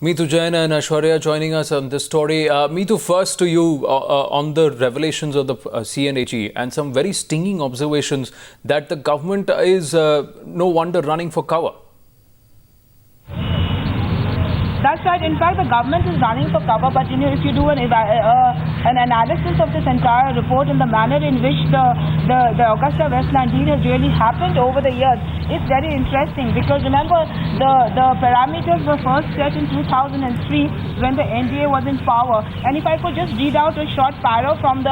Meetu Jain and Aishwarya joining us on this story. Meetu, first to you on the revelations of the CNHE and some very stinging observations that the government is no wonder running for cover. That's right. In fact, the government is running for cover, but if you do an analysis of this entire report and the manner in which the Augusta Westland deal has really happened over the years, it's very interesting because remember the parameters were first set in 2003 when the NDA was in power. And if I could just read out a short paragraph from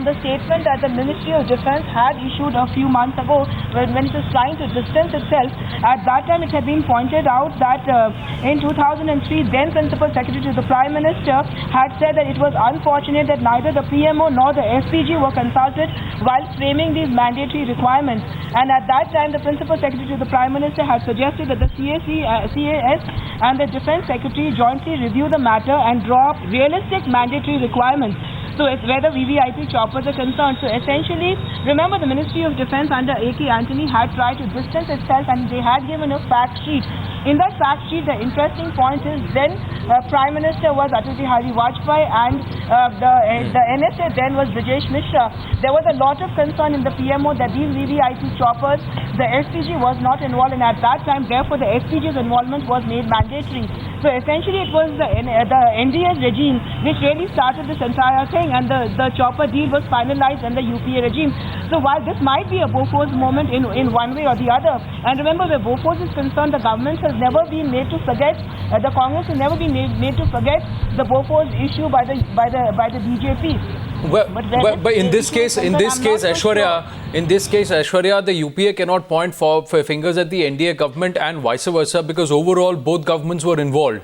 the statement that the Ministry of Defence had issued a few months ago when it was trying to distance itself. At that time, it had been pointed out that in 2003, then Principal Secretary to the Prime Minister had said that it was unfortunate that neither the PMO nor the SPG were consulted while framing these mandatory requirements. And at that time, the Principal Secretary to the Prime Minister had suggested that the CAS and the Defence Secretary jointly review the matter and draw up realistic mandatory requirements. So it's where the VVIP choppers are concerned. So essentially, remember the Ministry of Defence under A.K. Antony had tried to distance itself and they had given a fact sheet. In that fact sheet, the interesting point is then Prime Minister was Atal Bihari Vajpayee and the NSA then was Brijesh Mishra. There was a lot of concern in the PMO that these VVIP choppers, the SPG was not involved, and at that time, therefore, the SPG's involvement was made mandatory. So essentially, it was the NDS regime which really started this entire thing, and the chopper deal was finalized in the UPA regime. So while this might be a Bofors moment in one way or the other, and remember where Bofors is concerned, the government has never been made to forget, the Congress has never been made to forget the Bofors issue by the BJP. But in this case, Aishwarya, the UPA cannot point for fingers at the NDA government and vice versa because overall both governments were involved.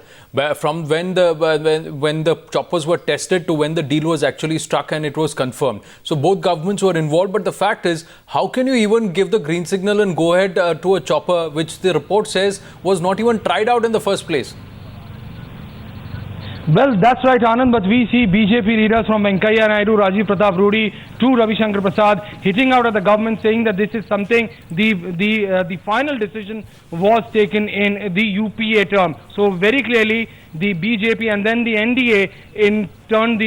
From when the choppers were tested to when the deal was actually struck and it was confirmed. So both governments were involved. But the fact is, how can you even give the green signal and go ahead to a chopper which the report says was not even tried out in the first place? Well, that's right, Anand, but we see BJP leaders from Venkaiah Naidu, Rajiv Pratap Rudy to Ravi Shankar Prasad hitting out at the government, saying that this is something, the final decision was taken in the UPA term. So very clearly, the BJP and then the NDA in turn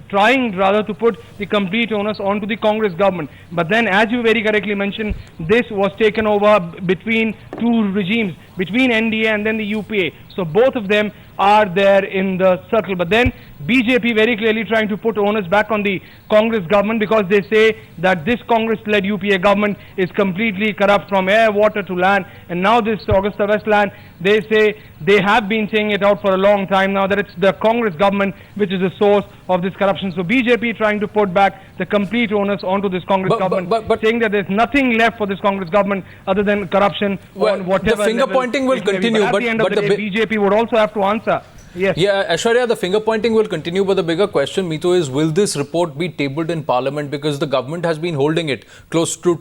trying rather to put the complete onus onto the Congress government. But then, as you very correctly mentioned, this was taken over between two regimes, between NDA and then the UPA. So both of them are there in the circle. But then BJP very clearly trying to put onus back on the Congress government because they say that this Congress-led UPA government is completely corrupt from air, water to land. And now this Augusta Westland, they say they have been saying it out for a long time now that it's the Congress government which is the source of this corruption. So BJP trying to put back the complete onus onto this Congress government, saying that there's nothing left for this Congress government other than corruption on whatever. The finger pointing will continue, but at the end of the day, BJP would also have to answer. Yes. Yeah, Aishwarya, the finger pointing will continue, but the bigger question, Meetu, is will this report be tabled in Parliament? Because the government has been holding it close to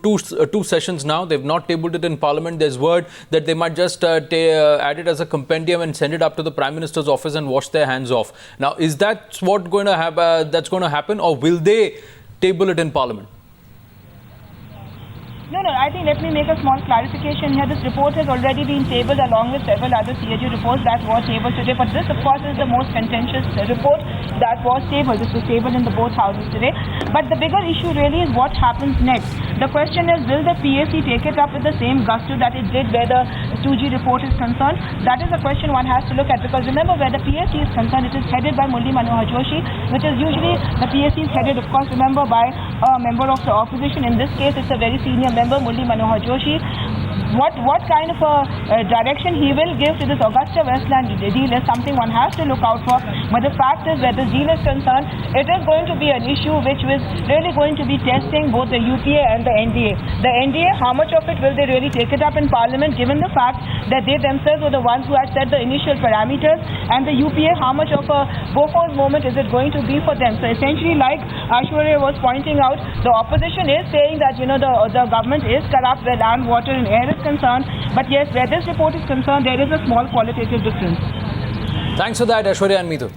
two sessions now. They've not tabled it in Parliament. There's word that they might just add it as a compendium and send it up to the Prime Minister's office and wash their hands off. Now, is that what that's going to happen, or will they table it in Parliament? No, I think let me make a small clarification here. This report has already been tabled along with several other CAG reports that were tabled today. But this, of course, is the most contentious report that was tabled. This was tabled in the both houses today. But the bigger issue really is what happens next. The question is, will the PAC take it up with the same gusto that it did where the 2G report is concerned? That is a question one has to look at because remember where the PAC is concerned, it is headed by Murli Manohar Joshi, which is usually the PAC is headed, of course, remember by a member of the opposition. In this case, it's a very senior member, Murli Manohar Joshi. What kind of a direction he will give to this Augusta Westland deal is something one has to look out for. But the fact is, where the deal is concerned, it is going to be an issue which is really going to be testing both the UPA and the NDA. The NDA, how much of it will they really take it up in Parliament, given the fact that they themselves were the ones who had set the initial parameters, and the UPA, how much of a Bofors moment is it going to be for them? So essentially, like Aishwarya was pointing out, the opposition is saying that the government is corrupt where land, water, and air is concerned, but yes, where this report is concerned, there is a small qualitative difference. Thanks for that, Aishwarya and Meetu.